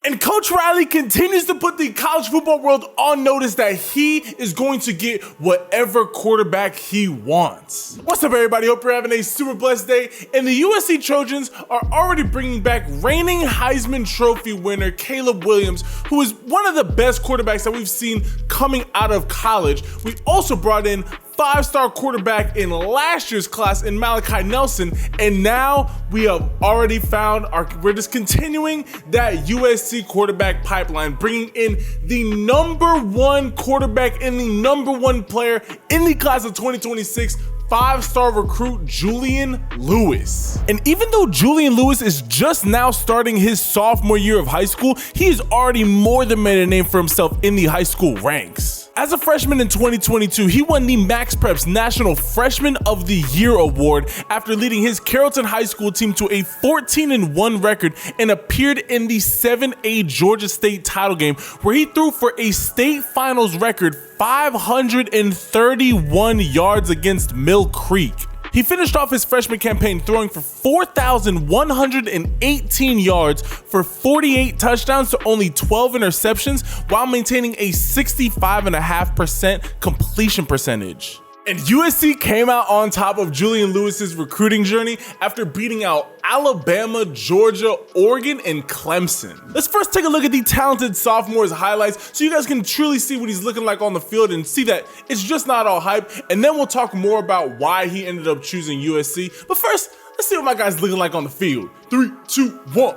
And Coach Riley continues to put the college football world on notice that he is going to get whatever quarterback he wants. What's up, everybody? Hope you're having a super blessed day. And the USC Trojans are already bringing back reigning Heisman Trophy winner Caleb Williams, who is one of the best quarterbacks that we've seen coming out of college. We also brought in five-star quarterback in last year's class in Malachi Nelson, and now we have already found we're just continuing that USC quarterback pipeline, bringing in the #1 quarterback and the #1 player in the class of 2026, five-star recruit Julian Lewis. And even though Julian Lewis is just now starting his sophomore year of high school, he has already more than made a name for himself in the high school ranks. As a freshman in 2022, he won the Max Preps National Freshman of the Year award after leading his Carrollton High School team to a 14-1 record and appeared in the 7A Georgia State title game, where he threw for a state finals record 531 yards against Mill Creek. He finished off his freshman campaign throwing for 4,118 yards for 48 touchdowns to only 12 interceptions while maintaining a 65.5% completion percentage. And USC came out on top of Julian Lewis's recruiting journey after beating out Alabama, Georgia, Oregon, and Clemson. Let's first take a look at the talented sophomore's highlights so you guys can truly see what he's looking like on the field and see that it's just not all hype. And then we'll talk more about why he ended up choosing USC. But first, let's see what my guy's looking like on the field. 3, 2, 1.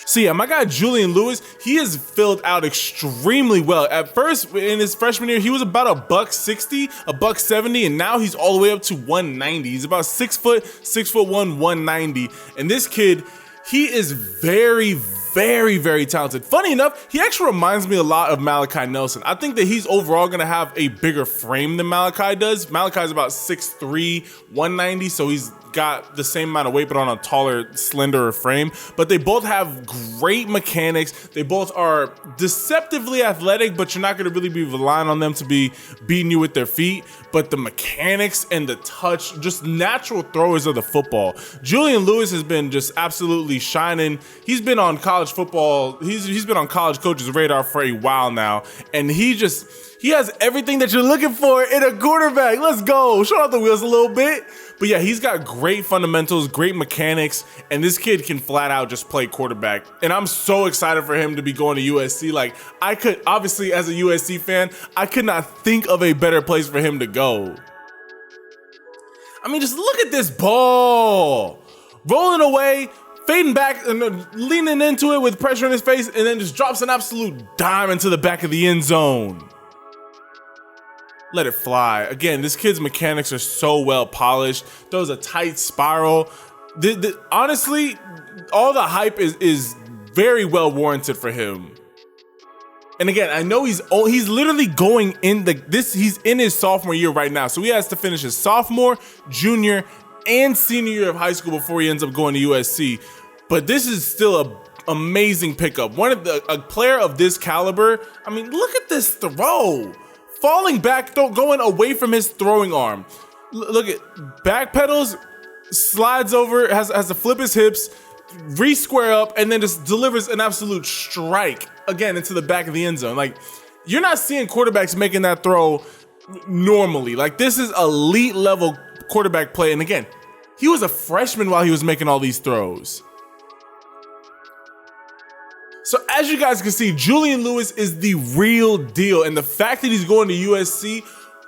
So yeah, my guy Julian Lewis, he has filled out extremely well. At first, in his freshman year, he was about $160, $170, and now he's all the way up to 190. He's about 6 foot, 6'1", 190. And this kid, he is very, very talented. Funny enough, he actually reminds me a lot of Malachi Nelson. I think that he's overall gonna have a bigger frame than Malachi does. Malachi's about 6'3", 190, so he's got the same amount of weight but on a taller, slenderer frame. But they both have great mechanics. They both are deceptively athletic, but you're not gonna really be relying on them to be beating you with their feet. But the mechanics and the touch, just natural throwers of the football. Julian Lewis has been just absolutely shining. He's been on college football, he's been on college coaches' radar for a while now, and he has everything that you're looking for in a quarterback. Let's go, show out the wheels a little bit. But yeah, he's got great fundamentals, great mechanics, and this kid can flat out just play quarterback. And I'm so excited for him to be going to USC. Like, I could, obviously as a USC fan, I could not think of a better place for him to go. I mean, just look at this ball. Rolling away, fading back and leaning into it with pressure in his face, and then just drops an absolute dime into the back of the end zone. Let it fly. Again, this kid's mechanics are so well polished. Throws a tight spiral. Honestly, all the hype is very well warranted for him. And again, I know he's literally going in he's in his sophomore year right now. So he has to finish his sophomore, junior, and senior year of high school before he ends up going to USC. But this is still an amazing pickup. A player of this caliber, I mean, look at this throw. Falling back, going away from his throwing arm. Look at back pedals, slides over, has to flip his hips, re-square up, and then just delivers an absolute strike again into the back of the end zone. Like, you're not seeing quarterbacks making that throw normally. Like, this is elite level quarterback play. And again, he was a freshman while he was making all these throws. So as you guys can see, Julian Lewis is the real deal, and the fact that he's going to USC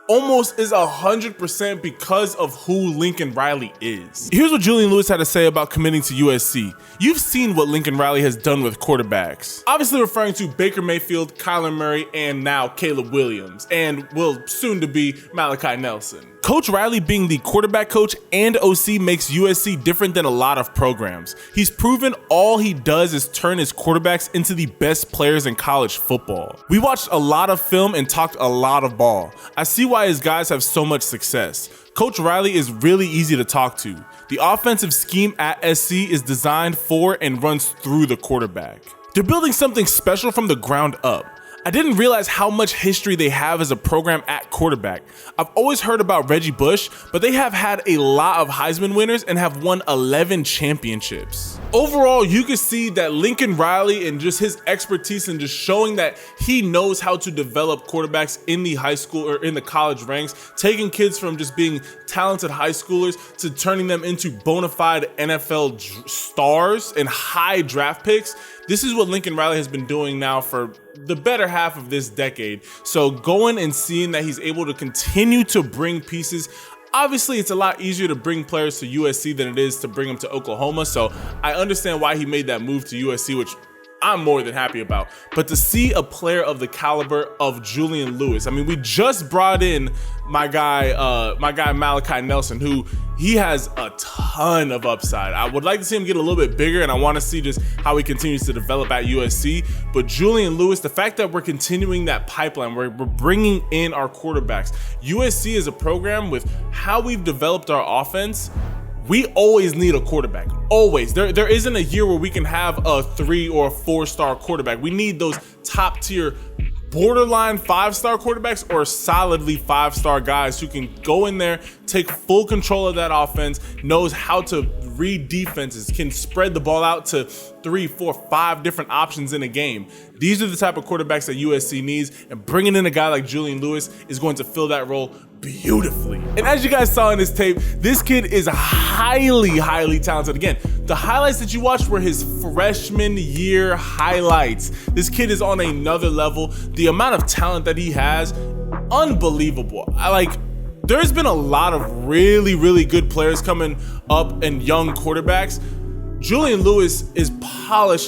almost is 100% because of who Lincoln Riley is. Here's what Julian Lewis had to say about committing to USC. You've seen what Lincoln Riley has done with quarterbacks. Obviously referring to Baker Mayfield, Kyler Murray, and now Caleb Williams, and will soon to be Malachi Nelson. Coach Riley being the quarterback coach and OC makes USC different than a lot of programs. He's proven all he does is turn his quarterbacks into the best players in college football. We watched a lot of film and talked a lot of ball. I see why his guys have so much success. Coach Riley is really easy to talk to. The offensive scheme at SC is designed for and runs through the quarterback. They're building something special from the ground up. I didn't realize how much history they have as a program at quarterback. I've always heard about Reggie Bush, but they have had a lot of Heisman winners and have won 11 championships. overall, you can see that Lincoln Riley and just his expertise and just showing that he knows how to develop quarterbacks in the high school or in the college ranks, taking kids from just being talented high schoolers to turning them into bona fide NFL stars and high draft picks. This is what Lincoln Riley has been doing now for the better half of this decade. So going and seeing that he's able to continue to bring pieces. Obviously, it's a lot easier to bring players to USC than it is to bring them to Oklahoma. So I understand why he made that move to USC, which I'm more than happy about. But to see a player of the caliber of Julian Lewis, I mean, we just brought in my guy Malachi Nelson, who he has a ton of upside. I would like to see him get a little bit bigger, and I want to see just how he continues to develop at USC. But Julian Lewis, the fact that we're continuing that pipeline, we're bringing in our quarterbacks. USC is a program with how we've developed our offense. We always need a quarterback, always. There isn't a year where we can have a 3 or a 4-star quarterback. We need those top tier, borderline 5-star quarterbacks or solidly 5-star guys who can go in there, take full control of that offense, knows how to read defenses, can spread the ball out to 3, 4, 5 different options in a game. These are the type of quarterbacks that USC needs, and bringing in a guy like Julian Lewis is going to fill that role beautifully. And as you guys saw in this tape, this kid is highly talented. Again, the highlights that you watched were his freshman year highlights. This kid is on another level. The amount of talent that he has, unbelievable. There's been a lot of really good players coming up and young quarterbacks. Julian Lewis is polished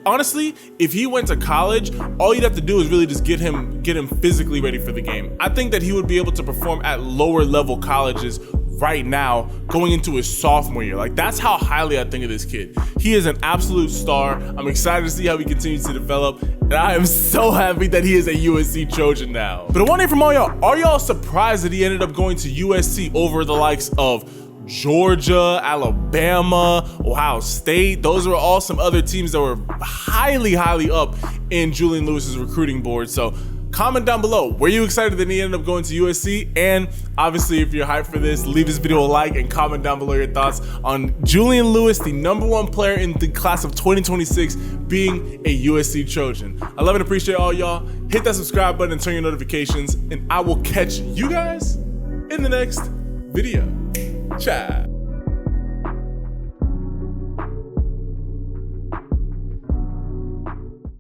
honestly, if he went to college, all you'd have to do is really just get him physically ready for the game. I think that he would be able to perform at lower level colleges right now going into his sophomore year. That's how highly I think of this kid. He is an absolute star. I'm excited to see how he continues to develop, and I am so happy that he is a USC Trojan now. But I want to hear from all y'all. Are y'all surprised that he ended up going to USC over the likes of Georgia, Alabama, Ohio State? Those were all some other teams that were highly up in Julian Lewis's recruiting board. So comment down below, were you excited that he ended up going to USC? And obviously, if you're hyped for this, leave this video a like and comment down below your thoughts on Julian Lewis, the #1 player in the class of 2026, being a USC Trojan. I love and appreciate all y'all. Hit that subscribe button and turn your notifications, and I will catch you guys in the next video. Ciao.